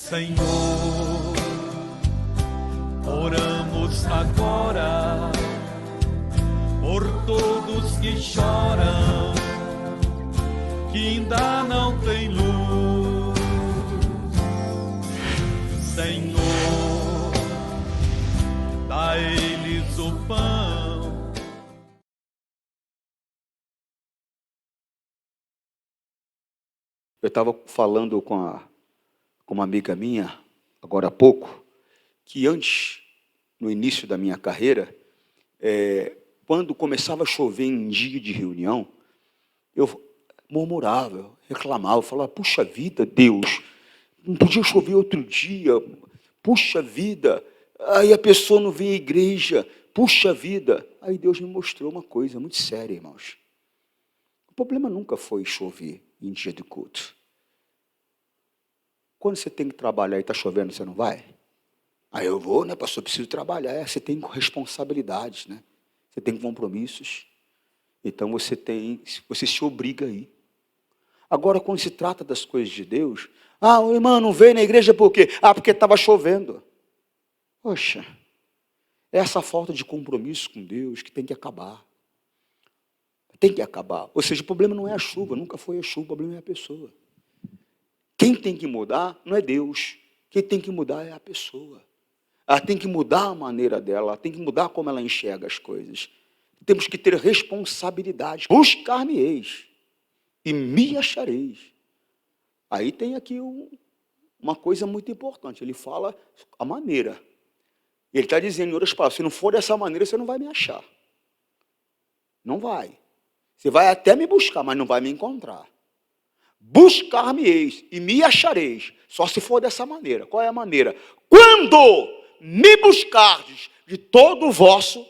Senhor, oramos agora por todos que choram, que ainda não têm luz. Senhor, dá a eles o pão. Eu estava falando com uma amiga minha, agora há pouco, que antes, no início da minha carreira, quando começava a chover em dia de reunião, eu murmurava, eu reclamava, eu falava, puxa vida, Deus, não podia chover outro dia, puxa vida, aí a pessoa não vem à igreja, puxa vida. Aí Deus me mostrou uma coisa muito séria, irmãos. O problema nunca foi chover em dia de culto. Quando você tem que trabalhar e está chovendo, você não vai? Aí eu vou, né, pastor, preciso trabalhar. Você tem responsabilidades, né? Você tem compromissos. Então você se obriga a ir. Agora, quando se trata das coisas de Deus, o irmão não veio na igreja por quê? Porque estava chovendo. Poxa, é essa falta de compromisso com Deus que tem que acabar. Tem que acabar. Ou seja, o problema não é a chuva, nunca foi a chuva, o problema é a pessoa. Quem tem que mudar não é Deus. Quem tem que mudar é a pessoa. Ela tem que mudar a maneira dela, ela tem que mudar como ela enxerga as coisas. Temos que ter responsabilidade. Buscar-me-eis e me achareis. Aí tem aqui uma coisa muito importante. Ele fala a maneira. Ele está dizendo, em outras palavras, se não for dessa maneira, você não vai me achar. Não vai. Você vai até me buscar, mas não vai me encontrar. Buscar-me-eis e me achareis, só se for dessa maneira. Qual é a maneira? Quando me buscardes de todo o vosso,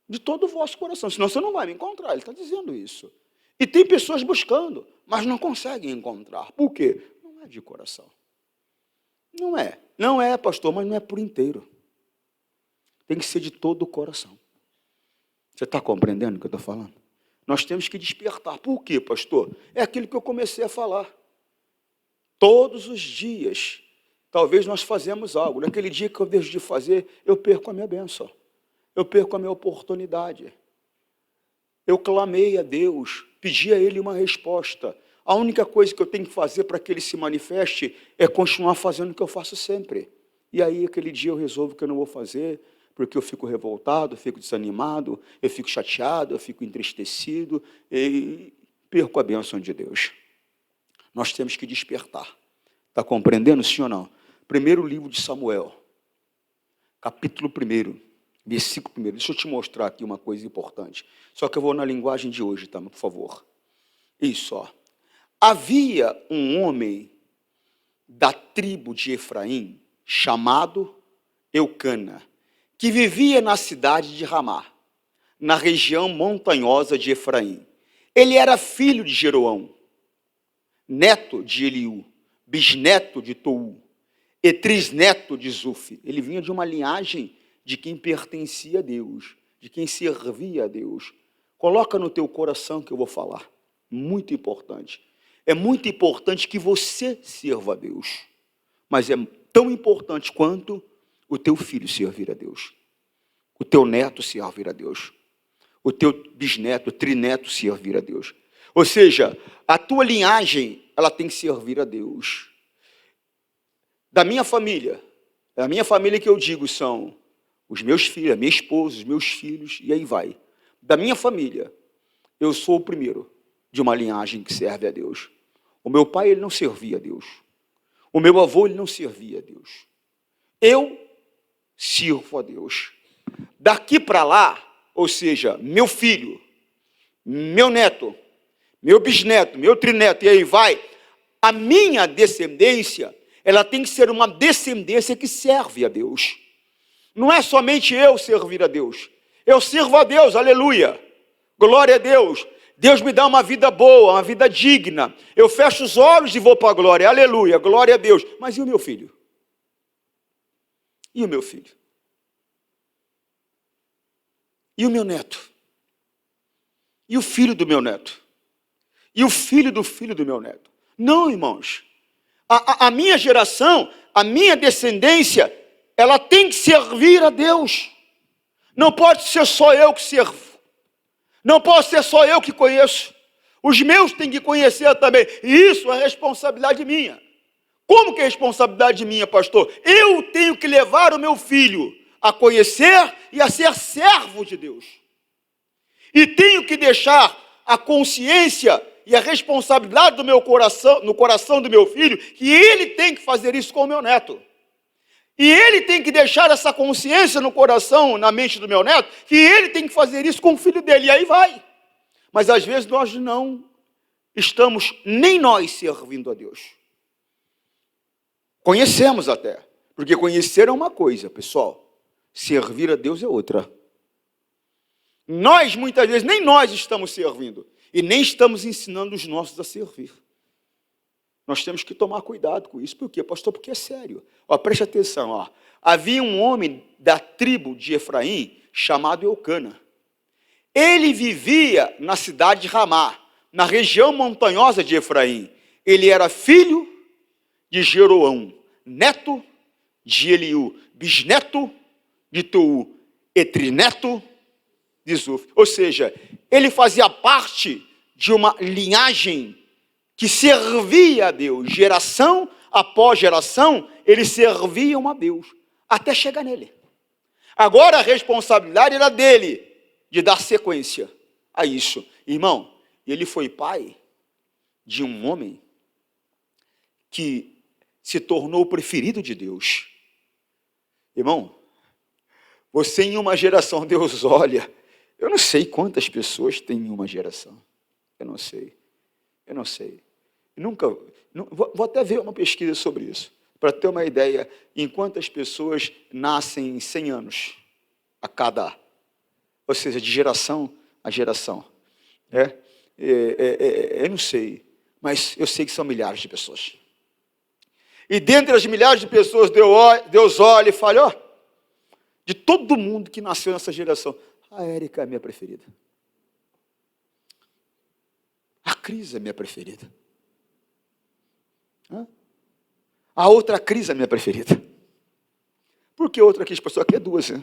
de todo o vosso coração, senão você não vai me encontrar, ele está dizendo isso. E tem pessoas buscando, mas não conseguem encontrar. Por quê? Não é de coração. Não é, pastor, mas não é por inteiro. Tem que ser de todo o coração. Você está compreendendo o que eu estou falando? Nós temos que despertar. Por quê, pastor? É aquilo que eu comecei a falar. Todos os dias, talvez nós fazemos algo. Naquele dia que eu deixo de fazer, eu perco a minha bênção. Eu perco a minha oportunidade. Eu clamei a Deus, pedi a Ele uma resposta. A única coisa que eu tenho que fazer para que Ele se manifeste é continuar fazendo o que eu faço sempre. E aí, aquele dia eu resolvo que eu não vou fazer, porque eu fico revoltado, eu fico desanimado, eu fico chateado, eu fico entristecido e perco a bênção de Deus. Nós temos que despertar. Está compreendendo, sim ou não? Primeiro livro de Samuel, capítulo 1, versículo 1. Deixa eu te mostrar aqui uma coisa importante. Só que eu vou na linguagem de hoje, tá, por favor. Isso, ó. Havia um homem da tribo de Efraim, chamado Eucana, que vivia na cidade de Ramá, na região montanhosa de Efraim. Ele era filho de Jeroão, neto de Eliú, bisneto de Tou, e trisneto de Zuf. Ele vinha de uma linhagem de quem pertencia a Deus, de quem servia a Deus. Coloca no teu coração que eu vou falar. Muito importante. É muito importante que você sirva a Deus, mas é tão importante quanto o teu filho servir a Deus, o teu neto servir a Deus, o teu bisneto, trineto servir a Deus. Ou seja, a tua linhagem, ela tem que servir a Deus. Da minha família que eu digo são os meus filhos, a minha esposa, os meus filhos, e aí vai. Da minha família, eu sou o primeiro de uma linhagem que serve a Deus. O meu pai, ele não servia a Deus. O meu avô, ele não servia a Deus. Eu sirvo a Deus. Daqui para lá, ou seja, meu filho, meu neto, meu bisneto, meu trineto, e aí vai, a minha descendência, ela tem que ser uma descendência que serve a Deus. Não é somente eu servir a Deus. Eu sirvo a Deus, aleluia. Glória a Deus. Deus me dá uma vida boa, uma vida digna. Eu fecho os olhos e vou para a glória, aleluia, glória a Deus. Mas e o meu filho? E o meu filho? E o meu neto? E o filho do meu neto? E o filho do meu neto? Não, irmãos. A minha geração, a minha descendência, ela tem que servir a Deus. Não pode ser só eu que servo. Não pode ser só eu que conheço. Os meus têm que conhecer também. E isso é responsabilidade minha. Como que é responsabilidade minha, pastor? Eu tenho que levar o meu filho a conhecer e a ser servo de Deus. E tenho que deixar a consciência e a responsabilidade do meu coração, no coração do meu filho, que ele tem que fazer isso com o meu neto. E ele tem que deixar essa consciência no coração, na mente do meu neto, que ele tem que fazer isso com o filho dele. E aí vai. Mas às vezes nós não estamos nem nós servindo a Deus. Conhecemos até, porque conhecer é uma coisa, pessoal. Servir a Deus é outra. Nós, muitas vezes, nem nós estamos servindo. E nem estamos ensinando os nossos a servir. Nós temos que tomar cuidado com isso. Por quê, pastor? Porque é sério. Ó, preste atenção. Ó. Havia um homem da tribo de Efraim, chamado Eucana. Ele vivia na cidade de Ramá, na região montanhosa de Efraim. Ele era filho de Jeroão, neto de Eliú, bisneto de Tou, etrineto de Zuf. Ou seja, ele fazia parte de uma linhagem que servia a Deus. Geração após geração, eles serviam a Deus, até chegar nele. Agora a responsabilidade era dele, de dar sequência a isso. Irmão, ele foi pai de um homem que se tornou o preferido de Deus. Irmão, você em uma geração, Deus olha, eu não sei quantas pessoas tem em uma geração. Eu não sei. Vou até ver uma pesquisa sobre isso, para ter uma ideia em quantas pessoas nascem em 100 anos a cada, ou seja, de geração a geração. Eu não sei, mas eu sei que são milhares de pessoas. E dentre as milhares de pessoas, Deus olha e fala, ó, de todo mundo que nasceu nessa geração, a Érica é minha preferida. A Cris é minha preferida. A outra Cris é minha preferida. Por que outra Cris, pastor? Aqui é duas, né?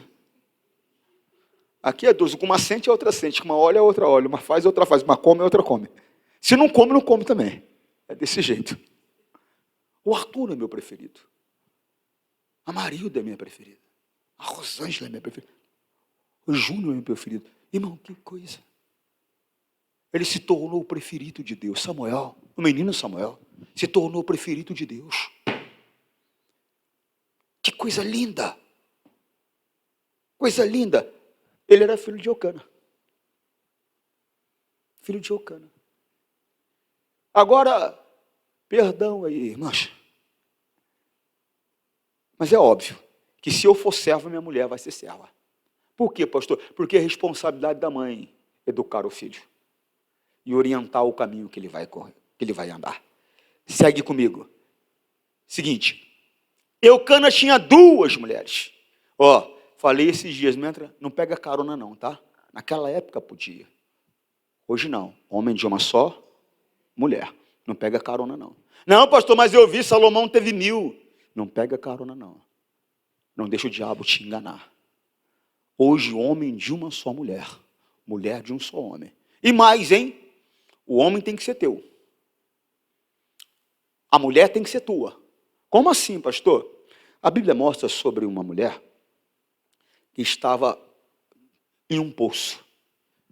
Aqui é duas. Uma sente, a outra sente. Uma olha, a outra olha. Uma faz, a outra faz. Uma come, a outra come. Se não come, não come também. É desse jeito. O Arthur é meu preferido. A Marilda é minha preferida. A Rosângela é minha preferida. O Júnior é meu preferido. Irmão, que coisa. Ele se tornou o preferido de Deus. Samuel, o menino Samuel, se tornou o preferido de Deus. Que coisa linda. Coisa linda. Ele era filho de Eucana. Filho de Eucana. Agora, perdão aí, irmãs. Mas é óbvio que se eu for servo, minha mulher vai ser serva. Por quê, pastor? Porque é responsabilidade da mãe educar o filho e orientar o caminho que ele vai correr, que ele vai andar. Segue comigo. Seguinte, Eucana tinha duas mulheres. Ó, falei esses dias, não pega carona não, tá? Naquela época podia. Hoje não. Homem de uma só mulher. Não pega carona não. Não, pastor, mas eu vi Salomão teve 1000. Não pega carona não. Não deixa o diabo te enganar. Hoje, homem de uma só mulher. Mulher de um só homem. E mais, hein? O homem tem que ser teu. A mulher tem que ser tua. Como assim, pastor? A Bíblia mostra sobre uma mulher que estava em um poço.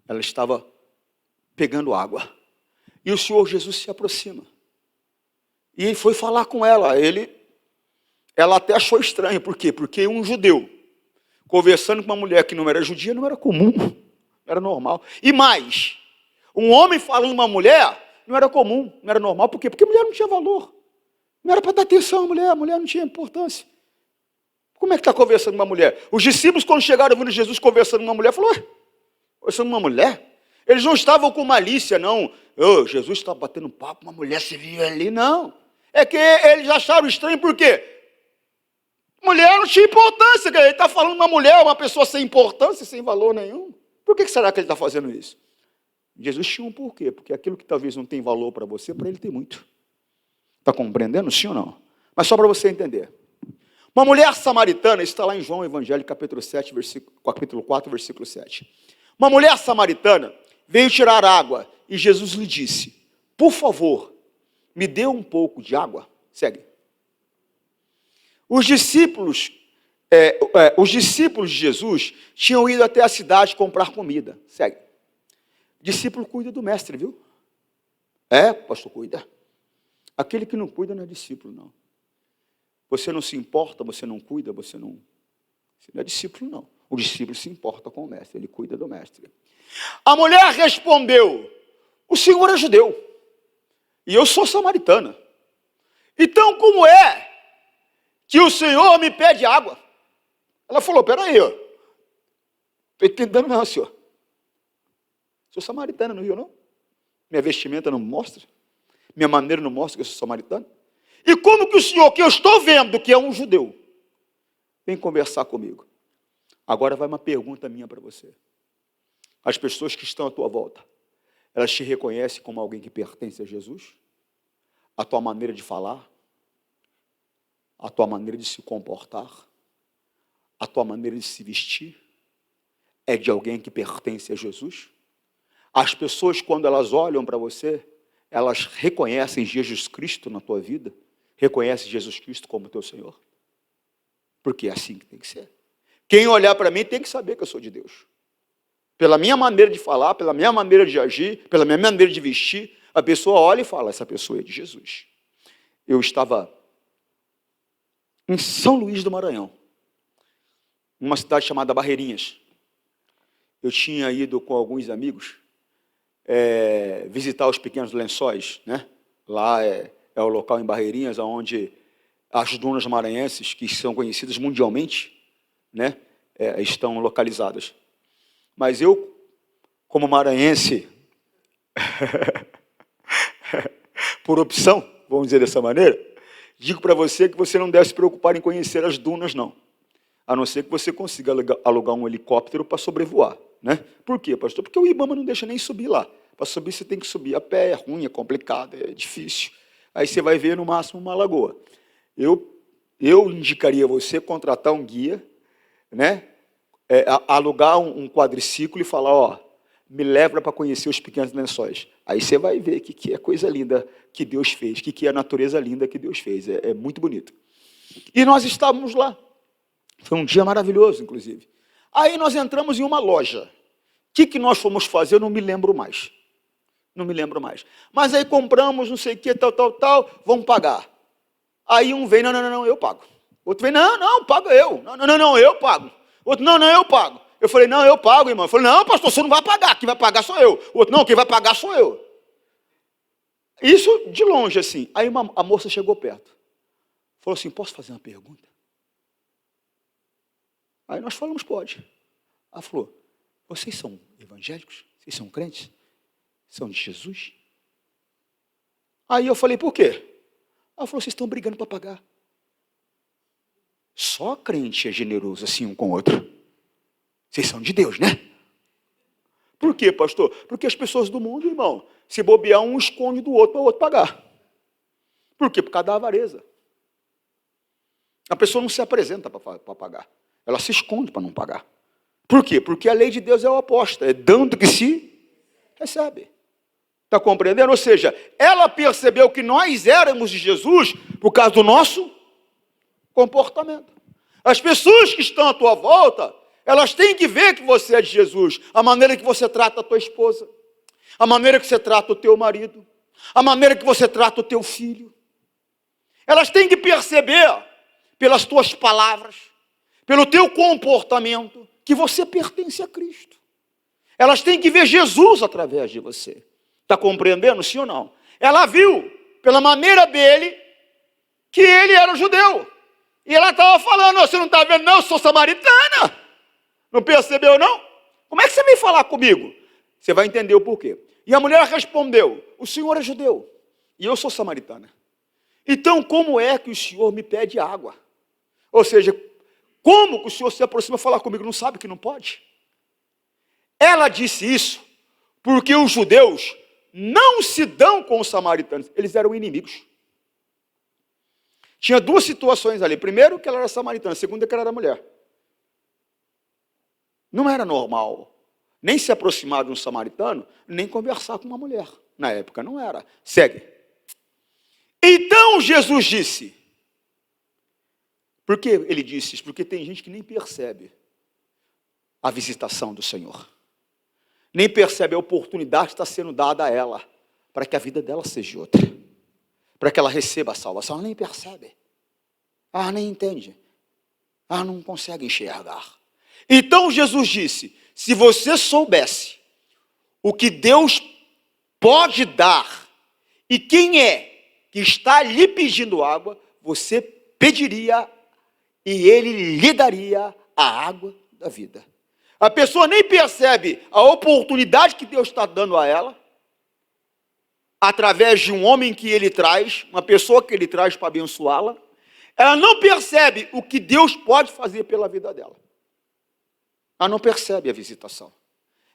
Ela estava pegando água. E o Senhor Jesus se aproxima. E ele foi falar com ela. Ela até achou estranho. Por quê? Porque um judeu conversando com uma mulher que não era judia não era comum, não era normal. E mais, um homem falando com uma mulher não era comum, não era normal. Por quê? Porque a mulher não tinha valor. Não era para dar atenção à mulher não tinha importância. Como é que está conversando com uma mulher? Os discípulos, quando chegaram vendo Jesus conversando com uma mulher, falaram, conversando com uma mulher? Eles não estavam com malícia, não. Jesus está batendo papo, uma mulher se viu ali, não. É que eles acharam estranho, por quê? Mulher não tinha importância, ele está falando uma mulher, uma pessoa sem importância, sem valor nenhum. Por que será que ele está fazendo isso? Jesus tinha um porquê, porque aquilo que talvez não tem valor para você, para ele tem muito. Está compreendendo, sim ou não? Mas só para você entender. Uma mulher samaritana, isso está lá em João Evangelho, capítulo 4, versículo 7. Uma mulher samaritana veio tirar água e Jesus lhe disse: por favor, me dê um pouco de água. Segue. Os discípulos de Jesus tinham ido até a cidade comprar comida. Segue. Discípulo cuida do mestre, viu? Pastor, cuida. Aquele que não cuida não é discípulo, não. Você não se importa, você não cuida, você não é discípulo, não. O discípulo se importa com o mestre, ele cuida do mestre. A mulher respondeu: o Senhor é judeu e eu sou samaritana. Então, como é que o Senhor me pede água? Ela falou: peraí, ó. Estou entendendo não, senhor. Sou samaritana, não viu, não? Minha vestimenta não mostra? Minha maneira não mostra que eu sou samaritano? E como que o senhor, que eu estou vendo que é um judeu, vem conversar comigo? Agora vai uma pergunta minha para você. As pessoas que estão à tua volta, elas te reconhecem como alguém que pertence a Jesus? A tua maneira de falar? A tua maneira de se comportar? A tua maneira de se vestir? É de alguém que pertence a Jesus? As pessoas, quando elas olham para você, elas reconhecem Jesus Cristo na tua vida? Reconhecem Jesus Cristo como teu Senhor? Porque é assim que tem que ser. Quem olhar para mim tem que saber que eu sou de Deus. Pela minha maneira de falar, pela minha maneira de agir, pela minha maneira de vestir, a pessoa olha e fala: essa pessoa é de Jesus. Eu estava em São Luís do Maranhão, numa cidade chamada Barreirinhas. Eu tinha ido com alguns amigos visitar os Pequenos Lençóis, né? Lá é o local em Barreirinhas onde as dunas maranhenses, que são conhecidas mundialmente, né, estão localizadas. Mas eu, como maranhense, por opção, vamos dizer dessa maneira, digo para você que você não deve se preocupar em conhecer as dunas, não. A não ser que você consiga alugar um helicóptero para sobrevoar, né? Por quê, pastor? Porque o IBAMA não deixa nem subir lá. Para subir você tem que subir a pé, é ruim, é complicado, é difícil. Aí você vai ver no máximo uma lagoa. Eu indicaria você contratar um guia, né? Alugar um quadriciclo e falar: ó, me leva para conhecer os Pequenos Lençóis. Aí você vai ver que é coisa linda que Deus fez, que é a natureza linda que Deus fez. É muito bonito. E nós estávamos lá. Foi um dia maravilhoso, inclusive. Aí nós entramos em uma loja. O que nós fomos fazer? Eu não me lembro mais. Não me lembro mais. Mas aí compramos, não sei o que, tal, vamos pagar. Aí um vem: não, eu pago. Outro vem: não, pago eu. Não, eu pago. Outro: não, eu pago. Eu falei: não, eu pago, irmão. Eu falei: não, pastor, você não vai pagar, quem vai pagar sou eu. O outro: não, quem vai pagar sou eu. Isso de longe, assim. Aí a moça chegou perto. Falou assim: posso fazer uma pergunta? Aí nós falamos: pode. Ela falou: vocês são evangélicos? Vocês são crentes? São de Jesus? Aí eu falei: por quê? Ela falou: vocês estão brigando para pagar. Só crente é generoso assim um com o outro. Vocês são de Deus, né? Por quê, pastor? Porque as pessoas do mundo, irmão, se bobear, um esconde do outro para o outro pagar. Por quê? Por causa da avareza. A pessoa não se apresenta para pagar. Ela se esconde para não pagar. Por quê? Porque a lei de Deus é o oposto. É dando que se recebe. Está compreendendo? Ou seja, ela percebeu que nós éramos de Jesus por causa do nosso comportamento. As pessoas que estão à tua volta, elas têm que ver que você é de Jesus. A maneira que você trata a tua esposa, a maneira que você trata o teu marido, a maneira que você trata o teu filho. Elas têm que perceber, pelas tuas palavras, pelo teu comportamento, que você pertence a Cristo. Elas têm que ver Jesus através de você. Está compreendendo, sim ou não? Ela viu, pela maneira dele, que ele era judeu. E ela estava falando: você não está vendo não, eu sou samaritana. Não percebeu não? Como é que você vem falar comigo? Você vai entender o porquê. E a mulher respondeu: o senhor é judeu e eu sou samaritana. Então como é que o senhor me pede água? Ou seja, como que o senhor se aproxima falar comigo? Não sabe que não pode? Ela disse isso porque os judeus não se dão com os samaritanos. Eles eram inimigos. Tinha duas situações ali. Primeiro, que ela era samaritana. Segundo, que ela era mulher. Não era normal nem se aproximar de um samaritano, nem conversar com uma mulher. Na época não era. Segue. Então Jesus disse. Por que ele disse isso? Porque tem gente que nem percebe a visitação do Senhor. Nem percebe a oportunidade que está sendo dada a ela, para que a vida dela seja outra. Para que ela receba a salvação. Ela nem percebe. Ela nem entende. Ela não consegue enxergar. Então Jesus disse, se você soubesse o que Deus pode dar e quem é que está lhe pedindo água, você pediria e ele lhe daria a água da vida. A pessoa nem percebe a oportunidade que Deus está dando a ela, através de um homem que ele traz, uma pessoa que ele traz para abençoá-la. Ela não percebe o que Deus pode fazer pela vida dela. Ela não percebe a visitação.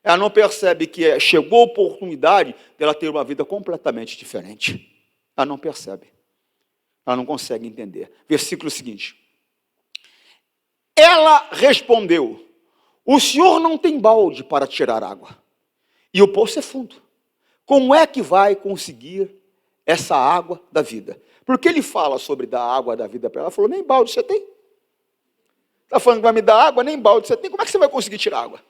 Ela não percebe que chegou a oportunidade dela ter uma vida completamente diferente. Ela não percebe. Ela não consegue entender. Versículo seguinte. Ela respondeu, o senhor não tem balde para tirar água, e o poço é fundo. Como é que vai conseguir essa água da vida? Porque ele fala sobre dar água da vida para ela. Ela falou, nem balde você tem? Está falando que vai me dar água, nem balde você tem? Como é que você vai conseguir tirar água?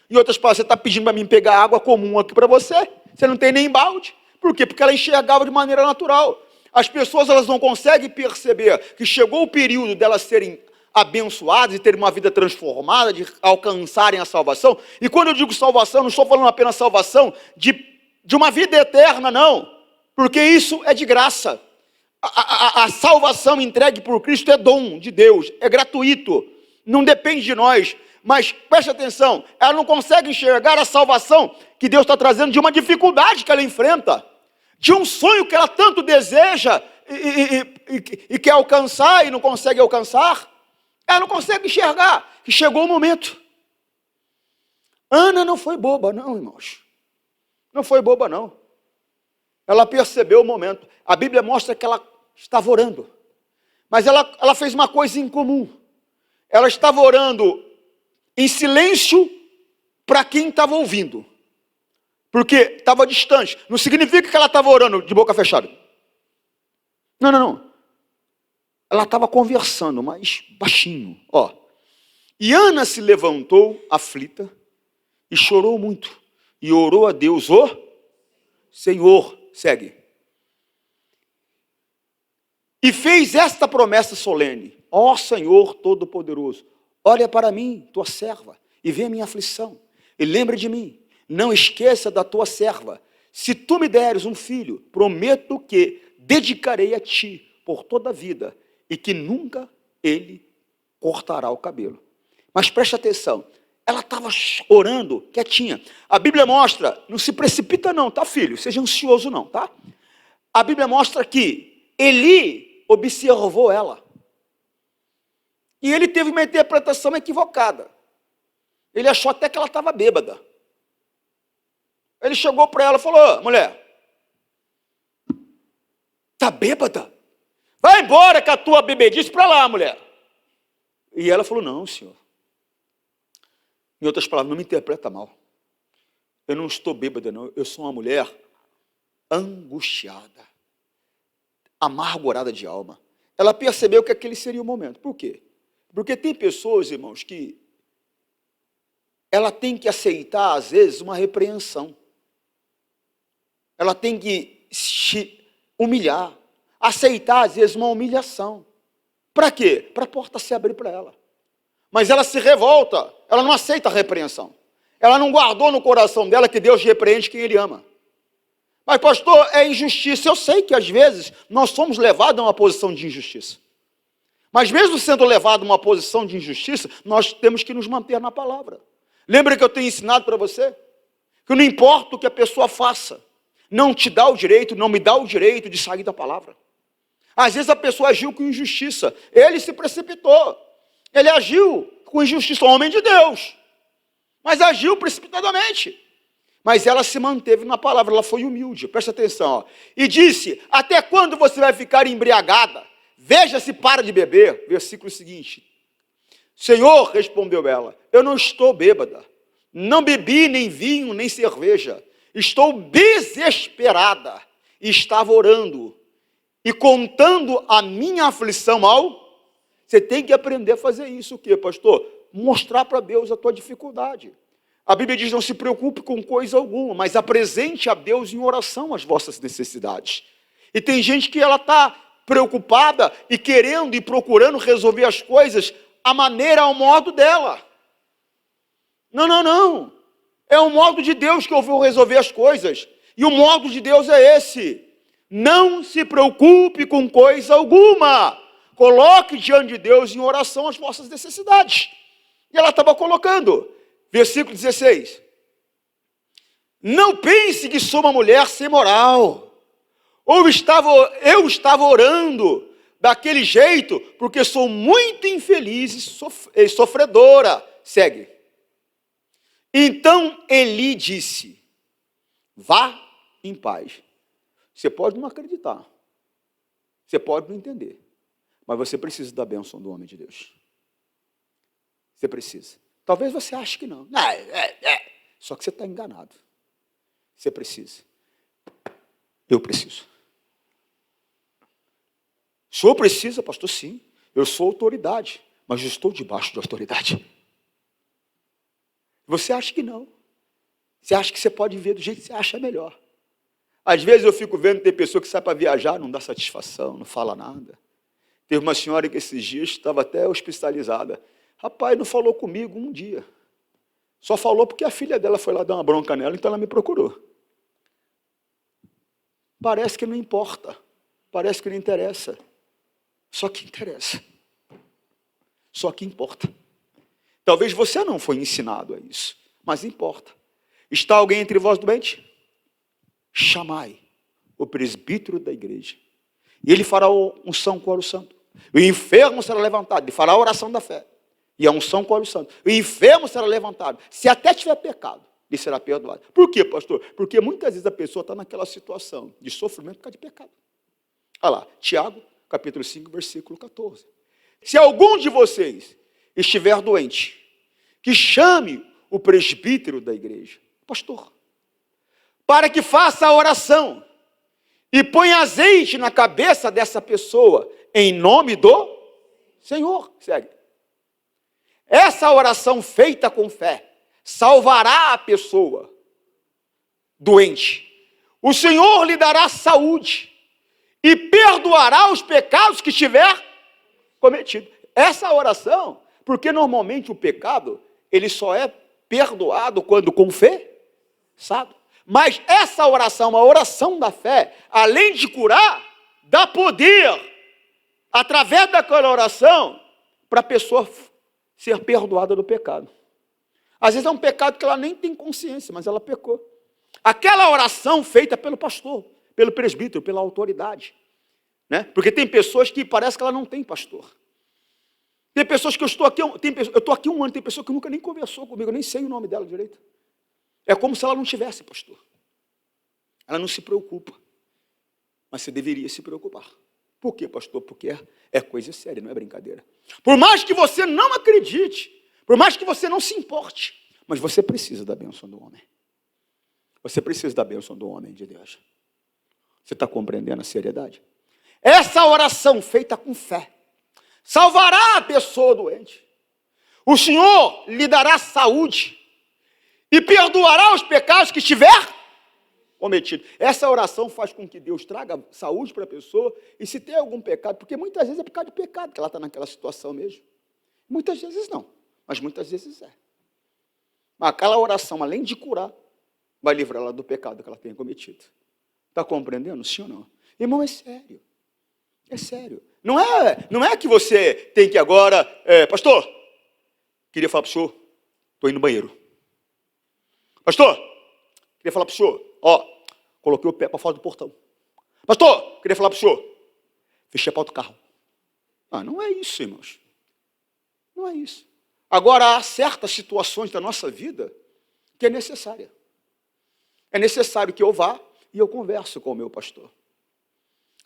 Em outras palavras, você está pedindo para mim pegar água comum aqui para você? Você não tem nem balde. Por quê? Porque ela enxergava de maneira natural. As pessoas elas não conseguem perceber que chegou o período delas serem abençoadas e terem uma vida transformada, de alcançarem a salvação. E quando eu digo salvação, não estou falando apenas salvação de uma vida eterna, não. Porque isso é de graça. A salvação entregue por Cristo é dom de Deus, é gratuito, não depende de nós. Mas preste atenção, ela não consegue enxergar a salvação que Deus está trazendo de uma dificuldade que ela enfrenta, de um sonho que ela tanto deseja e quer alcançar e não consegue alcançar. Ela não consegue enxergar que chegou o momento. Ana não foi boba, não, irmãos. Não foi boba, não. Ela percebeu o momento. A Bíblia mostra que ela estava orando. Mas ela fez uma coisa incomum. Ela estava orando em silêncio para quem estava ouvindo. Porque estava distante. Não significa que ela estava orando de boca fechada. Não, não, não. Ela estava conversando, mas baixinho. Ó. E Ana se levantou aflita e chorou muito. E orou a Deus, o Senhor. Segue. E fez esta promessa solene. Ó Senhor Todo-Poderoso, olha para mim, tua serva, e vê a minha aflição. E lembra de mim. Não esqueça da tua serva. Se tu me deres um filho, prometo que dedicarei a ti por toda a vida, e que nunca ele cortará o cabelo. Mas preste atenção, ela estava orando quietinha. A Bíblia mostra, não se precipita não, tá filho? Seja ansioso não, tá? A Bíblia mostra que Eli observou ela. E ele teve uma interpretação equivocada. Ele achou até que ela estava bêbada. Ele chegou para ela e falou, mulher, tá bêbada? Vai embora com a tua bebedice para lá, mulher. E ela falou, não, senhor. Em outras palavras, não me interpreta mal. Eu não estou bêbada, não. Eu sou uma mulher angustiada, amargurada de alma. Ela percebeu que aquele seria o momento. Por quê? Porque tem pessoas, irmãos, que ela tem que aceitar, às vezes, uma repreensão. Ela tem que se humilhar. Aceitar, às vezes, uma humilhação. Para quê? Para a porta se abrir para ela. Mas ela se revolta, ela não aceita a repreensão. Ela não guardou no coração dela que Deus repreende quem Ele ama. Mas, pastor, é injustiça. Eu sei que, às vezes, nós somos levados a uma posição de injustiça. Mas, mesmo sendo levado a uma posição de injustiça, nós temos que nos manter na palavra. Lembra que eu tenho ensinado para você? Que não importa o que a pessoa faça, não te dá o direito, não me dá o direito de sair da palavra. Às vezes a pessoa agiu com injustiça. Ele se precipitou. Ele agiu com injustiça, homem de Deus. Mas agiu precipitadamente. Mas ela se manteve na palavra, ela foi humilde. Presta atenção. Ó. E disse, até quando você vai ficar embriagada? veja se para de beber. Versículo seguinte. Senhor, respondeu ela, eu não estou bêbada, não bebi nem vinho, nem cerveja, estou desesperada. E estava orando e contando a minha aflição ao... Você tem que aprender a fazer isso, o quê, pastor? Mostrar para Deus a tua dificuldade. A Bíblia diz, não se preocupe com coisa alguma, mas apresente a Deus em oração as vossas necessidades. E tem gente que ela está preocupada e querendo e procurando resolver as coisas a maneira, ao modo dela. Não. É o modo de Deus que eu vou resolver as coisas. E o modo de Deus é esse. Não se preocupe com coisa alguma. Coloque diante de Deus em oração as vossas necessidades. E ela estava colocando. Versículo 16. Não pense que sou uma mulher sem moral. Eu estava orando daquele jeito, porque sou muito infeliz e sofredora. Segue. Então Eli disse, vá em paz. Você pode não acreditar, você pode não entender, mas você precisa da bênção do homem de Deus. Você precisa. Talvez você ache que não. Só que você está enganado. Você precisa. Eu preciso. O senhor precisa, pastor? Sim. Eu sou autoridade, mas eu estou debaixo de autoridade. Você acha que não. Você acha que você pode ver do jeito que você acha melhor. Às vezes eu fico vendo, tem pessoa que sai para viajar, não dá satisfação, não fala nada. Teve uma senhora que esses dias estava até hospitalizada. Rapaz, não falou comigo um dia. Só falou porque a filha dela foi lá dar uma bronca nela, então ela me procurou. Parece que não importa. Parece que não interessa. Só que interessa. Só que importa. Talvez você não foi ensinado a isso, mas importa. Está alguém entre vós doente? Chamai o presbítero da igreja. E ele fará unção com óleo santo. O enfermo será levantado, ele fará a oração da fé. E a unção com óleo santo. O enfermo será levantado. Se até tiver pecado, ele será perdoado. Por quê, pastor? Porque muitas vezes a pessoa está naquela situação de sofrimento por causa de pecado. Olha lá, Tiago, capítulo 5, versículo 14. Se algum de vocês estiver doente, que chame o presbítero da igreja, pastor, para que faça a oração e ponha azeite na cabeça dessa pessoa, em nome do Senhor. Segue. Essa oração feita com fé salvará a pessoa doente. O Senhor lhe dará saúde e perdoará os pecados que tiver cometido. Essa oração, porque normalmente o pecado, ele só é perdoado quando confessado. Mas essa oração, a oração da fé, além de curar, dá poder, através daquela oração, para a pessoa ser perdoada do pecado. Às vezes é um pecado que ela nem tem consciência, mas ela pecou. Aquela oração feita pelo pastor, pelo presbítero, pela autoridade. Né? Porque tem pessoas que parece que ela não tem pastor. Tem pessoas que eu estou aqui um ano, tem pessoa que nunca nem conversou comigo, eu nem sei o nome dela direito. É como se ela não tivesse pastor. Ela não se preocupa. Mas você deveria se preocupar. Por quê, pastor? Porque é coisa séria, não é brincadeira. Por mais que você não acredite, por mais que você não se importe, mas você precisa da bênção do homem. Você precisa da bênção do homem de Deus. Você está compreendendo a seriedade? Essa oração feita com fé salvará a pessoa doente. O Senhor lhe dará saúde e perdoará os pecados que estiver cometido. Essa oração faz com que Deus traga saúde para a pessoa, e se tem algum pecado, porque muitas vezes é por causa de pecado que ela está naquela situação mesmo. Muitas vezes não, mas muitas vezes é. Mas aquela oração, além de curar, vai livrar ela do pecado que ela tenha cometido. Está compreendendo, sim ou não? Irmão, é sério. É sério. Não é que você tem que agora, pastor, queria falar para o senhor, estou indo no banheiro. Pastor, queria falar para o senhor, coloquei o pé para fora do portão. Pastor, queria falar para o senhor, fechei a porta do carro. Não é isso, irmãos. Não é isso. Agora, há certas situações da nossa vida que é necessária. É necessário que eu vá e eu converso com o meu pastor.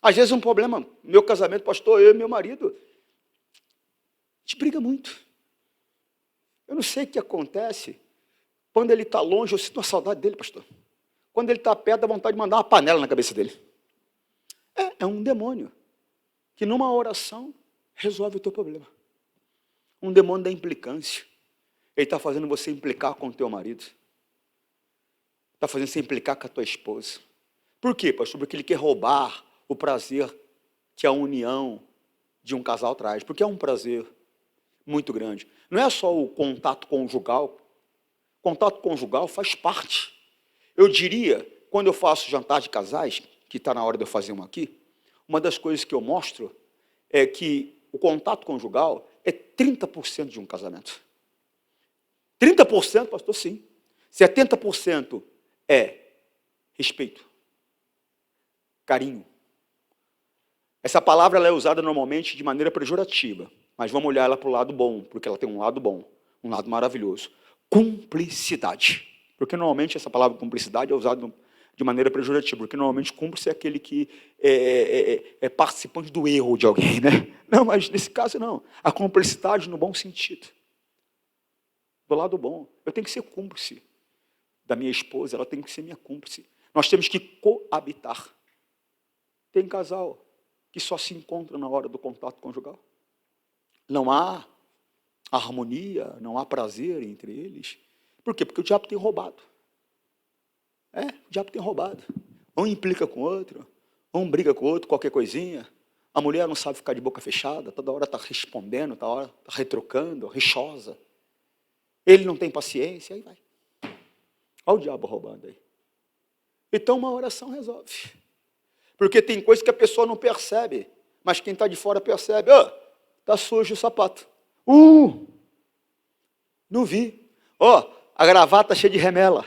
Às vezes um problema, no meu casamento, pastor, eu e meu marido, a gente briga muito. Eu não sei o que acontece. Quando ele está longe, eu sinto uma saudade dele, pastor. Quando ele está perto, dá vontade de mandar uma panela na cabeça dele. É um demônio que numa oração resolve o teu problema. Um demônio da implicância. Ele está fazendo você implicar com o teu marido. Está fazendo você implicar com a tua esposa. Por quê, pastor? Porque ele quer roubar o prazer que a união de um casal traz. Porque é um prazer muito grande. Não é só o contato conjugal. Contato conjugal faz parte. Eu diria, quando eu faço jantar de casais, que está na hora de eu fazer um aqui, uma das coisas que eu mostro é que o contato conjugal é 30% de um casamento. 30%, pastor, sim. 70% é respeito, carinho. Essa palavra ela é usada normalmente de maneira pejorativa, mas vamos olhar ela para o lado bom, porque ela tem um lado bom, um lado maravilhoso. Cumplicidade. Porque normalmente essa palavra cumplicidade é usada de maneira pejorativa, porque normalmente cúmplice é aquele que é participante do erro de alguém, né? Não, mas nesse caso não. A cumplicidade no bom sentido. Do lado bom. Eu tenho que ser cúmplice da minha esposa, ela tem que ser minha cúmplice. Nós temos que coabitar. Tem casal que só se encontra na hora do contato conjugal. Não há harmonia, não há prazer entre eles. Por quê? Porque o diabo tem roubado. O diabo tem roubado. Um implica com o outro, um briga com o outro, qualquer coisinha. A mulher não sabe ficar de boca fechada, toda hora está respondendo, toda hora está retrocando, rixosa. Ele não tem paciência, aí vai. Olha o diabo roubando aí. Então uma oração resolve. Porque tem coisas que a pessoa não percebe, mas quem está de fora percebe. Está sujo o sapato. Não vi. A gravata cheia de remela.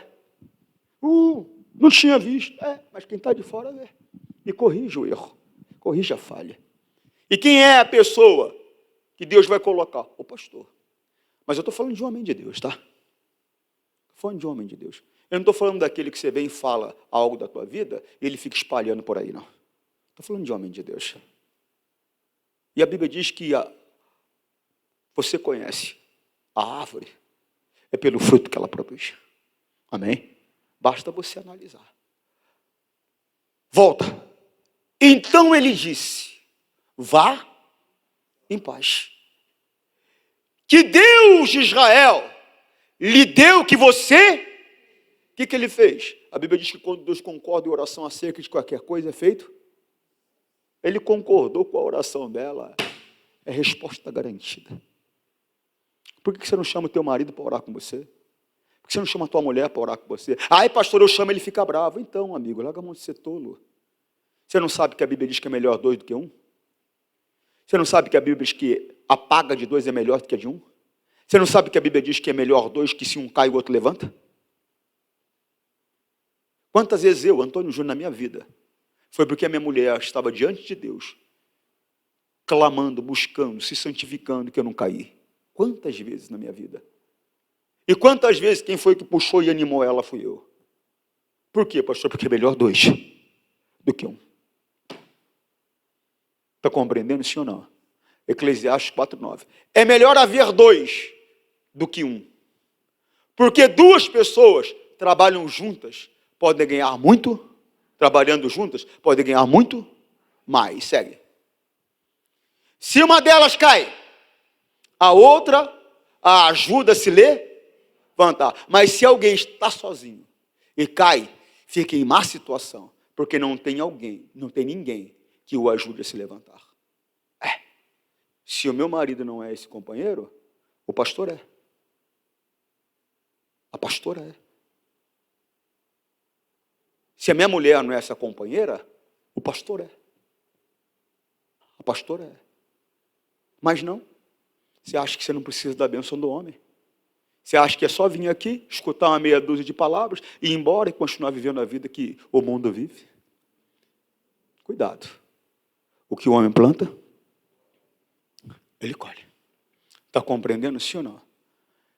Não tinha visto. Mas quem está de fora vê. E corrige o erro. Corrige a falha. E quem é a pessoa que Deus vai colocar? O pastor. Mas eu estou falando de um homem de Deus, tá? Estou falando de um homem de Deus. Eu não estou falando daquele que você vem e fala algo da tua vida e ele fica espalhando por aí, não. Estou falando de um homem de Deus. E a Bíblia diz que você conhece a árvore é pelo fruto que ela produz. Amém? Basta você analisar. Volta. Então ele disse, vá em paz. Que Deus de Israel lhe deu que você... O que ele fez? A Bíblia diz que quando Deus concorda em oração acerca de qualquer coisa é feito. Ele concordou com a oração dela. É resposta garantida. Por que você não chama o teu marido para orar com você? Por que você não chama a tua mulher para orar com você? Ai, pastor, eu chamo, ele fica bravo. Então, amigo, larga a mão de ser tolo. Você não sabe que a Bíblia diz que é melhor 2 do que 1? Você não sabe que a Bíblia diz que a paga de 2 é melhor do que a de 1? Você não sabe que a Bíblia diz que é melhor 2, que se um cai o outro levanta? Quantas vezes eu, Antônio Júnior, na minha vida, foi porque a minha mulher estava diante de Deus, clamando, buscando, se santificando, que eu não caí. Quantas vezes na minha vida? E quantas vezes quem foi que puxou e animou ela fui eu? Por quê, pastor? Porque é melhor 2 do que 1. Está compreendendo, sim ou não? Eclesiastes 4:9. É melhor haver 2 do que 1. Porque 2 pessoas trabalham juntas, podem ganhar muito, trabalhando juntas, podem ganhar muito mais. Segue. Se uma delas cai, a outra a ajuda a se levantar. Mas se alguém está sozinho e cai, fica em má situação, porque não tem alguém, não tem ninguém que o ajude a se levantar. Se o meu marido não é esse companheiro, o pastor é. A pastora é. Se a minha mulher não é essa companheira, o pastor é. A pastora é. Mas não. Você acha que você não precisa da bênção do homem? Você acha que é só vir aqui, escutar uma meia dúzia de palavras, ir embora e continuar vivendo a vida que o mundo vive? Cuidado. O que o homem planta, ele colhe. Está compreendendo, sim ou não?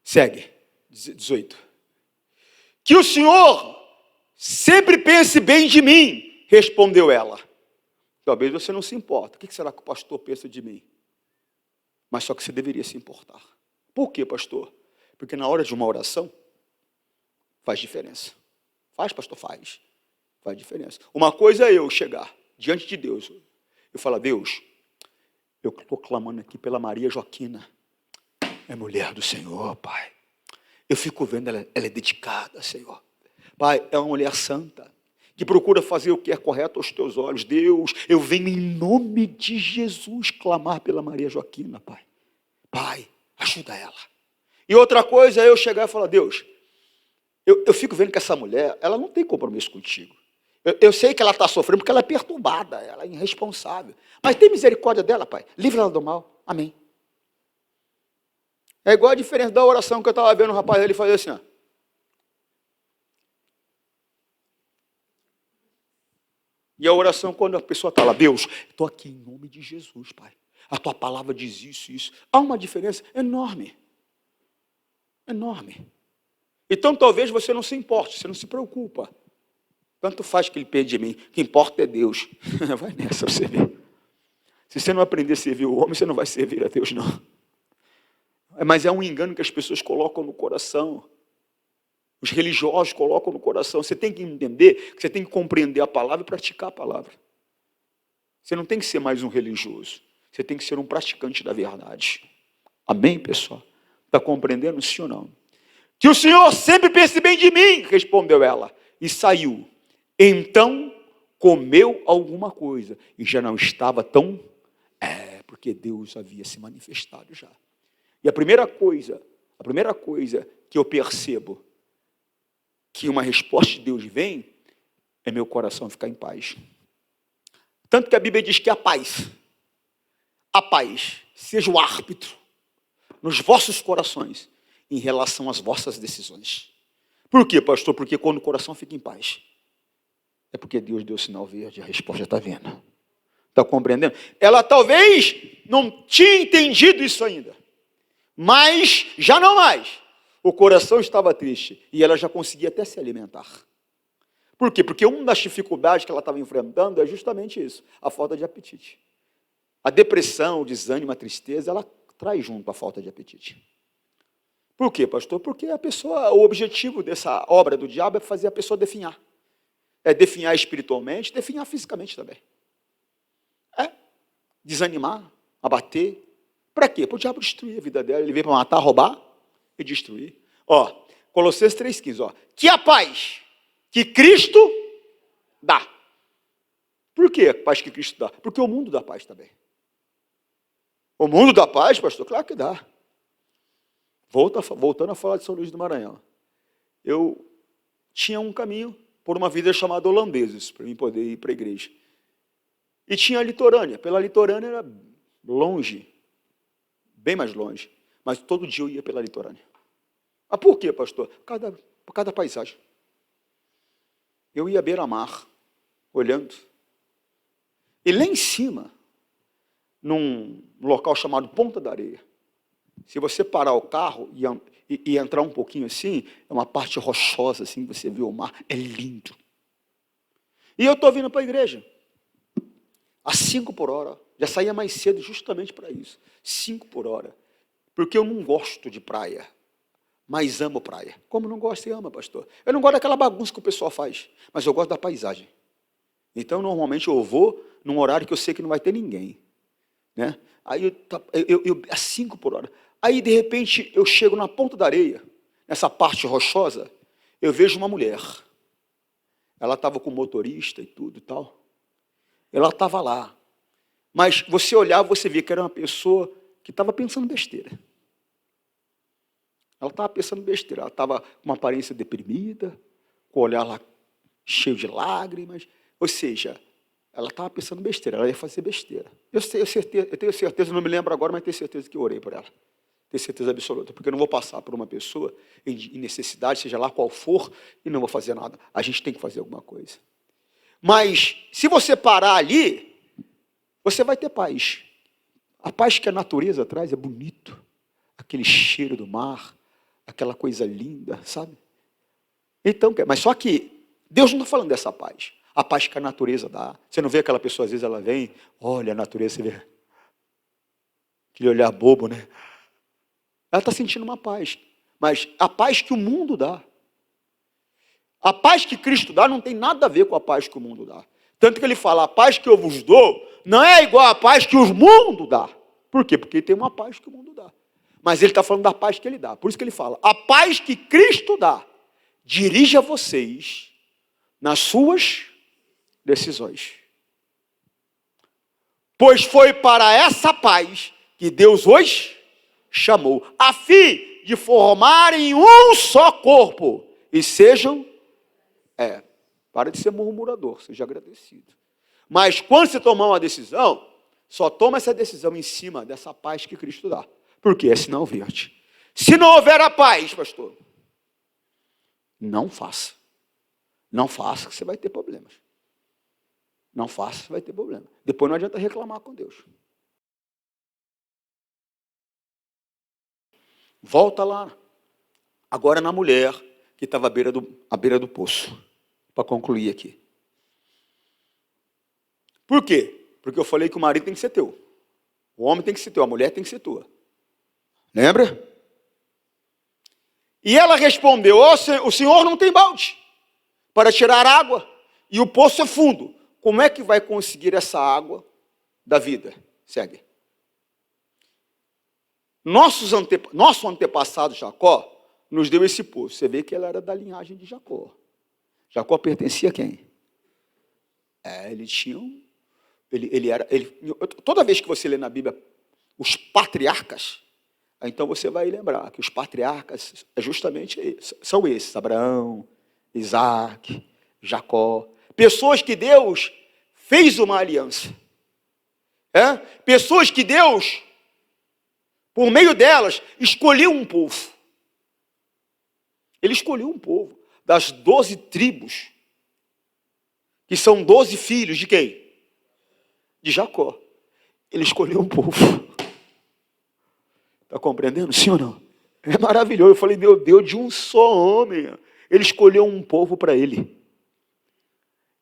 Segue. 18. Que o Senhor sempre pense bem de mim, respondeu ela. Talvez você não se importa. O que será que o pastor pensa de mim? Mas só que você deveria se importar. Por quê, pastor? Porque na hora de uma oração, faz diferença. Faz, pastor? Faz. Faz diferença. Uma coisa é eu chegar diante de Deus. Eu falo, Deus, eu estou clamando aqui pela Maria Joaquina. É mulher do Senhor, Pai. Eu fico vendo, ela é dedicada, Senhor. Pai, é uma mulher santa, que procura fazer o que é correto aos teus olhos. Deus, eu venho em nome de Jesus clamar pela Maria Joaquina, Pai. Pai, ajuda ela. E outra coisa é eu chegar e falar, Deus, eu fico vendo que essa mulher, ela não tem compromisso contigo. Eu sei que ela está sofrendo porque ela é perturbada, ela é irresponsável. Mas tem misericórdia dela, Pai. Livra ela do mal. Amém. É igual a diferença da oração que eu estava vendo o rapaz ele fazer assim, ó. E a oração, quando a pessoa está lá, Deus, estou aqui em nome de Jesus, Pai. A tua palavra diz isso e isso. Há uma diferença enorme. Enorme. Então, talvez você não se importe, você não se preocupa. Tanto faz que ele pede de mim. O que importa é Deus. Vai nessa para você ver. Se você não aprender a servir o homem, você não vai servir a Deus, não. Mas é um engano que as pessoas colocam no coração. Os religiosos colocam no coração. Você tem que entender, que você tem que compreender a palavra e praticar a palavra. Você não tem que ser mais um religioso. Você tem que ser um praticante da verdade. Amém, pessoal? Está compreendendo, sim ou não? Que o Senhor sempre pense bem de mim, respondeu ela. E saiu. Então, comeu alguma coisa. E já não estava tão... porque Deus havia se manifestado já. E a primeira coisa que eu percebo que uma resposta de Deus vem, é meu coração ficar em paz. Tanto que a Bíblia diz que a paz seja o árbitro nos vossos corações em relação às vossas decisões. Por quê, pastor? Porque quando o coração fica em paz, é porque Deus deu o sinal verde, a resposta já está vindo. Está compreendendo? Ela talvez não tinha entendido isso ainda, mas já não mais. O coração estava triste e ela já conseguia até se alimentar. Por quê? Porque uma das dificuldades que ela estava enfrentando é justamente isso, a falta de apetite. A depressão, o desânimo, a tristeza, ela traz junto a falta de apetite. Por quê, pastor? Porque o objetivo dessa obra do diabo é fazer a pessoa definhar. É definhar espiritualmente, definhar fisicamente também. Desanimar, abater. Para quê? Para o diabo destruir a vida dela. Ele veio para matar, roubar e destruir. Colossenses 3,15. Que a paz que Cristo dá. Por que a paz que Cristo dá? Porque o mundo dá paz também. O mundo dá paz, pastor? Claro que dá. Voltando a falar de São Luís do Maranhão. Eu tinha um caminho por uma vida chamada holandeses, para mim poder ir para a igreja. E tinha a litorânea. Pela litorânea era longe, bem mais longe. Mas todo dia eu ia pela litorânea. Mas por quê, pastor? Por causa da paisagem. Eu ia à beira-mar, olhando. E lá em cima, num local chamado Ponta da Areia, se você parar o carro e entrar um pouquinho assim, é uma parte rochosa, assim, você vê o mar, é lindo. E eu estou vindo para a igreja. Às 5 por hora, já saía mais cedo justamente para isso. 5 por hora. Porque eu não gosto de praia, mas amo praia. Como não gosta e ama, pastor? Eu não gosto daquela bagunça que o pessoal faz, mas eu gosto da paisagem. Então, normalmente, eu vou num horário que eu sei que não vai ter ninguém. Né? Aí, eu às 5 por hora. Aí, de repente, eu chego na Ponta da Areia, nessa parte rochosa, eu vejo uma mulher. Ela estava com o motorista e tudo e tal. Ela estava lá. Mas você olhava, você via que era uma pessoa que estava pensando besteira. Ela estava pensando besteira. Ela estava com uma aparência deprimida, com o olhar lá cheio de lágrimas. Ou seja, ela estava pensando besteira, ela ia fazer besteira. Eu tenho certeza, não me lembro agora, mas tenho certeza que eu orei por ela. Tenho certeza absoluta, porque eu não vou passar por uma pessoa em necessidade, seja lá qual for, e não vou fazer nada. A gente tem que fazer alguma coisa. Mas, se você parar ali, você vai ter paz. A paz que a natureza traz é bonito. Aquele cheiro do mar, aquela coisa linda, sabe? Então, mas só que Deus não está falando dessa paz. A paz que a natureza dá. Você não vê aquela pessoa, às vezes ela vem, olha a natureza, você vê aquele olhar bobo, né? Ela está sentindo uma paz. Mas a paz que o mundo dá. A paz que Cristo dá não tem nada a ver com a paz que o mundo dá. Tanto que ele fala, a paz que eu vos dou não é igual à paz que o mundo dá. Por quê? Porque tem uma paz que o mundo dá. Mas ele está falando da paz que ele dá. Por isso que ele fala, a paz que Cristo dá, dirija vocês nas suas decisões. Pois foi para essa paz que Deus os chamou, a fim de formarem um só corpo e sejam, para de ser murmurador, seja agradecido. Mas quando você tomar uma decisão, só toma essa decisão em cima dessa paz que Cristo dá. Por quê? É sinal verde. Se não houver a paz, pastor, não faça. Não faça que você vai ter problemas. Não faça, você vai ter problema. Depois não adianta reclamar com Deus. Volta lá. Agora na mulher que estava à beira do poço. Para concluir aqui. Por quê? Porque eu falei que o marido tem que ser teu. O homem tem que ser teu, a mulher tem que ser tua. Lembra? E ela respondeu, o senhor não tem balde para tirar água e o poço é fundo. Como é que vai conseguir essa água da vida? Segue. Nosso antepassado Jacó nos deu esse poço. Você vê que ela era da linhagem de Jacó. Jacó pertencia a quem? Ele tinha toda vez que você lê na Bíblia os patriarcas, então você vai lembrar que os patriarcas são esses, Abraão, Isaac, Jacó, pessoas que Deus fez uma aliança, pessoas que Deus, por meio delas, escolheu um povo. Ele escolheu um povo das 12 tribos, que são 12 filhos de quem? De Jacó. Ele escolheu um povo. Está compreendendo? Sim ou não? É maravilhoso. Eu falei, meu Deus, de um só homem. Ele escolheu um povo para ele.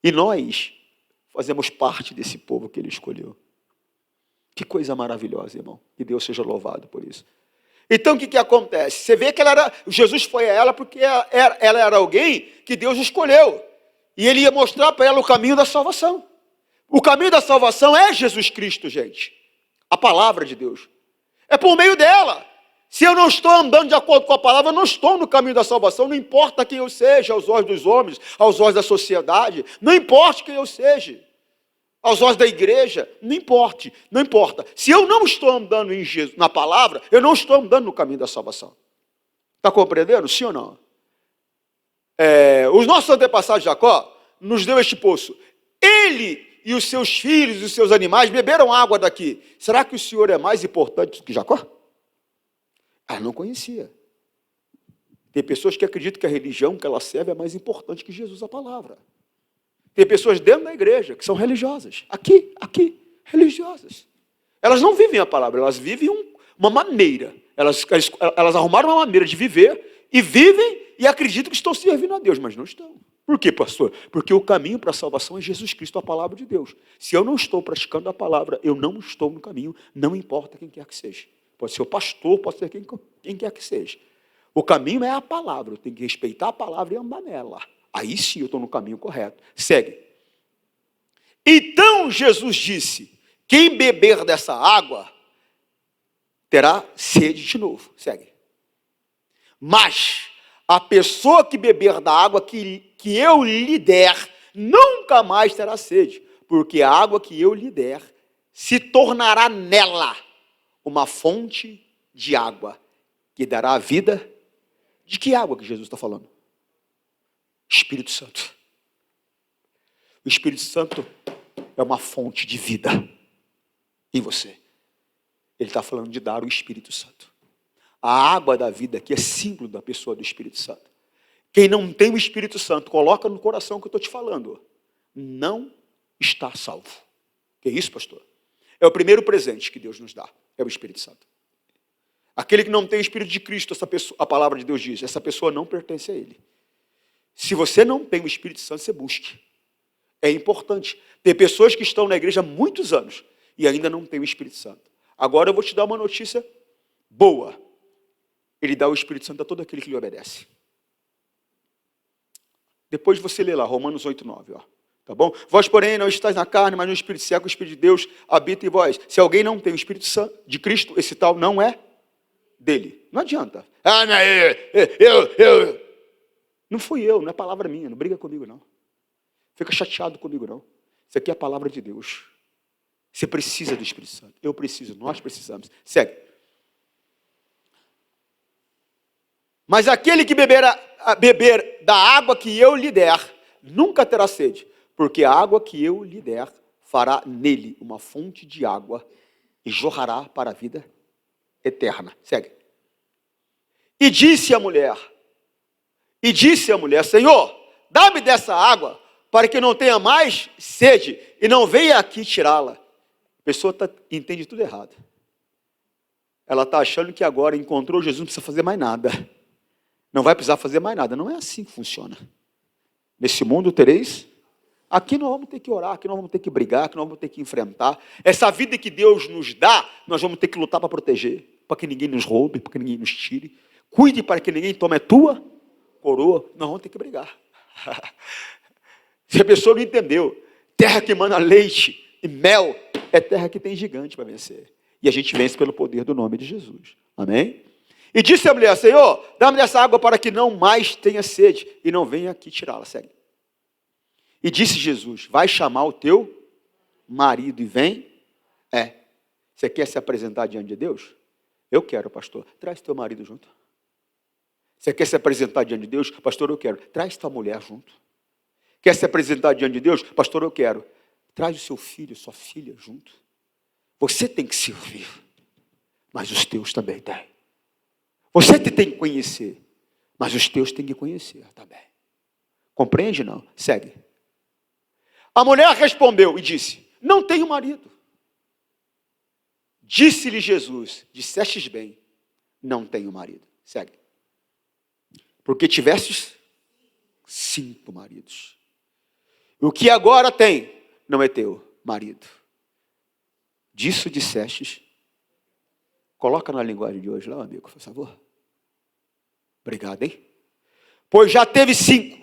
E nós fazemos parte desse povo que ele escolheu. Que coisa maravilhosa, irmão. Que Deus seja louvado por isso. Então, o que acontece? Você vê que Jesus foi a ela porque ela era alguém que Deus escolheu. E ele ia mostrar para ela o caminho da salvação. O caminho da salvação é Jesus Cristo, gente. A palavra de Deus. É por meio dela. Se eu não estou andando de acordo com a palavra, eu não estou no caminho da salvação. Não importa quem eu seja, aos olhos dos homens, aos olhos da sociedade. Não importa quem eu seja. Aos olhos da igreja, não importa. Se eu não estou andando em Jesus, na palavra, eu não estou andando no caminho da salvação. Está compreendendo? Sim ou não? Os nossos antepassados Jacó nos deu este poço. Ele e os seus filhos e os seus animais beberam água daqui. Será que o Senhor é mais importante do que Jacó? Não conhecia. Tem pessoas que acreditam que a religião que ela serve é mais importante que Jesus, a palavra. Tem pessoas dentro da igreja que são religiosas. Aqui, religiosas. Elas não vivem a palavra, elas vivem uma maneira. Elas arrumaram uma maneira de viver e vivem e acreditam que estão servindo a Deus, mas não estão. Por quê, pastor? Porque o caminho para a salvação é Jesus Cristo, a palavra de Deus. Se eu não estou praticando a palavra, eu não estou no caminho, não importa quem quer que seja. Pode ser o pastor, pode ser quem quer que seja. O caminho é a palavra, eu tenho que respeitar a palavra e andar nela. Aí sim eu estou no caminho correto. Segue. Então Jesus disse, quem beber dessa água terá sede de novo. Segue. Mas a pessoa que beber da água que eu lhe der, nunca mais terá sede, porque a água que eu lhe der se tornará nela uma fonte de água que dará a vida. De que água que Jesus está falando? Espírito Santo. O Espírito Santo é uma fonte de vida em você. Ele está falando de dar o Espírito Santo. A água da vida aqui é símbolo da pessoa do Espírito Santo. Quem não tem o Espírito Santo, coloca no coração o que eu estou te falando. Não está salvo. Que isso, pastor? É o primeiro presente que Deus nos dá. É o Espírito Santo. Aquele que não tem o Espírito de Cristo, a palavra de Deus diz, essa pessoa não pertence a Ele. Se você não tem o Espírito Santo, você busque. É importante. Tem pessoas que estão na igreja há muitos anos e ainda não têm o Espírito Santo. Agora eu vou te dar uma notícia boa. Ele dá o Espírito Santo a todo aquele que lhe obedece. Depois você lê lá, Romanos 8, 9, ó. Tá bom? Vós, porém, não estáis na carne, mas no Espírito, se é que o Espírito de Deus habita em vós. Se alguém não tem o Espírito Santo de Cristo, esse tal não é dele. Não adianta. Ah, não, eu. Não fui eu, não é palavra minha, não briga comigo, não. Fica chateado comigo, não. Isso aqui é a palavra de Deus. Você precisa do Espírito Santo. Eu preciso, nós precisamos. Segue. Mas aquele que beber da água que eu lhe der, nunca terá sede, porque a água que eu lhe der fará nele uma fonte de água e jorrará para a vida eterna. Segue. E disse a mulher, Senhor, dá-me dessa água, para que não tenha mais sede, e não venha aqui tirá-la. A pessoa entende tudo errado. Ela está achando que agora encontrou Jesus, não precisa fazer mais nada. Não vai precisar fazer mais nada. Não é assim que funciona. Nesse mundo tereis. Aqui nós vamos ter que orar, aqui nós vamos ter que brigar, aqui nós vamos ter que enfrentar. Essa vida que Deus nos dá, nós vamos ter que lutar para proteger, para que ninguém nos roube, para que ninguém nos tire. Cuide para que ninguém tome a tua coroa. Nós vamos ter que brigar. Se a pessoa não entendeu, terra que emana leite e mel é terra que tem gigante para vencer. E a gente vence pelo poder do nome de Jesus. Amém? E disse a mulher, Senhor, dá-me dessa água para que não mais tenha sede, e não venha aqui tirá-la. Segue. E disse Jesus, vai chamar o teu marido e vem. Você quer se apresentar diante de Deus? Eu quero, pastor. Traz teu marido junto. Você quer se apresentar diante de Deus? Pastor, eu quero. Traz tua mulher junto. Quer se apresentar diante de Deus? Pastor, eu quero. Traz o seu filho, sua filha junto. Você tem que servir, mas os teus também têm. Você tem que conhecer, mas os teus têm que conhecer também. Compreende, não? Segue. A mulher respondeu e disse, não tenho marido. Disse-lhe Jesus, dissestes bem, não tenho marido. Segue. Porque tivestes 5 maridos. O que agora tem não é teu marido. Disso dissestes. Coloca na linguagem de hoje lá, amigo, por favor. Obrigado, hein? Pois já teve 5.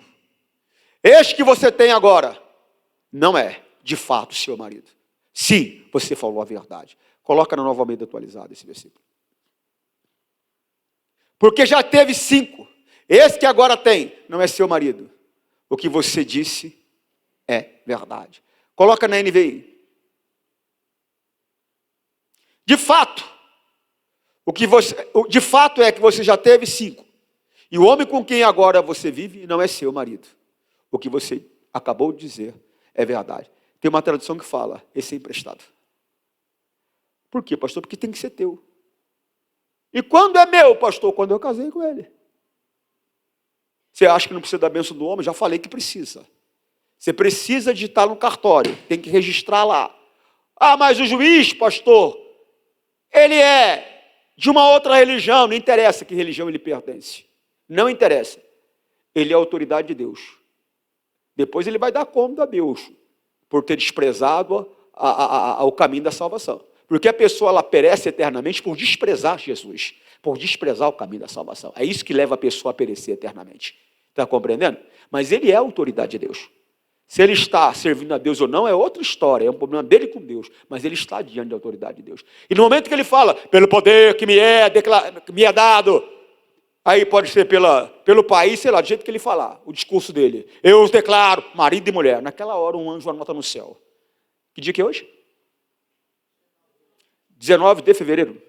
Este que você tem agora não é, de fato, seu marido. Sim, você falou a verdade. Coloca na Nova Almeida atualizada esse versículo. Porque já teve 5. Esse que agora tem não é seu marido. O que você disse é verdade. Coloca na NVI. De fato é que você já teve 5. E o homem com quem agora você vive não é seu marido. O que você acabou de dizer é verdade. Tem uma tradução que fala, esse é emprestado. Por quê, pastor? Porque tem que ser teu. E quando é meu, pastor? Quando eu casei com ele. Você acha que não precisa da bênção do homem? Já falei que precisa. Você precisa digitar no cartório, tem que registrar lá. Ah, mas o juiz, pastor, ele é de uma outra religião, não interessa que religião ele pertence. Não interessa. Ele é a autoridade de Deus. Depois ele vai dar conta a Deus por ter desprezado o caminho da salvação. Porque a pessoa ela perece eternamente por desprezar Jesus, por desprezar o caminho da salvação. É isso que leva a pessoa a perecer eternamente. Está compreendendo? Mas ele é a autoridade de Deus. Se ele está servindo a Deus ou não é outra história, é um problema dele com Deus, mas ele está diante da autoridade de Deus. E no momento que ele fala, pelo poder que me é dado, aí pode ser pelo país, sei lá, do jeito que ele falar, o discurso dele. Eu os declaro, marido e mulher. Naquela hora um anjo anota no céu. Que dia que é hoje? 19 de fevereiro.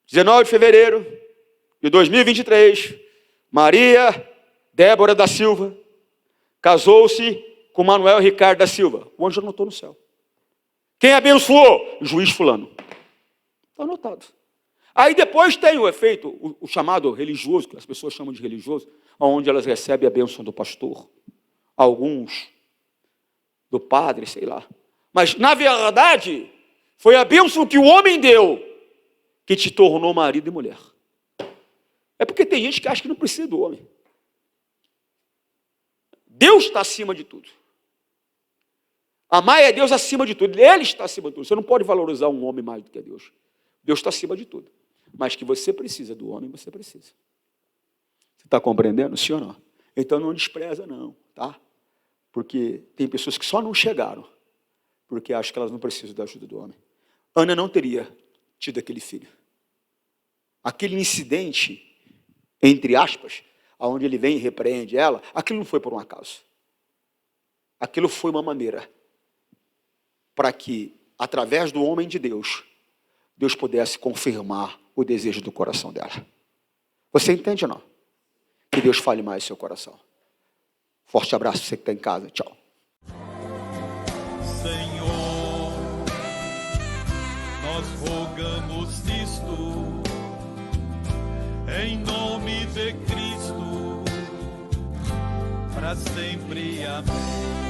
19 de fevereiro de 2023, Maria Débora da Silva casou-se com Manuel Ricardo da Silva. O anjo anotou no céu. Quem abençoou? O juiz fulano. Está anotado. Aí depois tem o efeito, o chamado religioso, que as pessoas chamam de religioso, onde elas recebem a bênção do pastor, alguns do padre, sei lá. Mas, na verdade, foi a bênção que o homem deu que te tornou marido e mulher. É porque tem gente que acha que não precisa do homem. Deus está acima de tudo. Amar é Deus acima de tudo. Ele está acima de tudo. Você não pode valorizar um homem mais do que Deus. Deus está acima de tudo. Mas que você precisa do homem, você precisa. Você está compreendendo, sim ou não? Então não despreza não, tá? Porque tem pessoas que só não chegaram, porque acham que elas não precisam da ajuda do homem. Ana não teria tido aquele filho. Aquele incidente, entre aspas, onde ele vem e repreende ela, aquilo não foi por um acaso. Aquilo foi uma maneira para que, através do homem de Deus, Deus pudesse confirmar o desejo do coração dela. Você entende ou não? Que Deus fale mais no seu coração. Forte abraço para você que está em casa. Tchau. Senhor, nós rogamos isto em nome de Cristo, para sempre. Amém.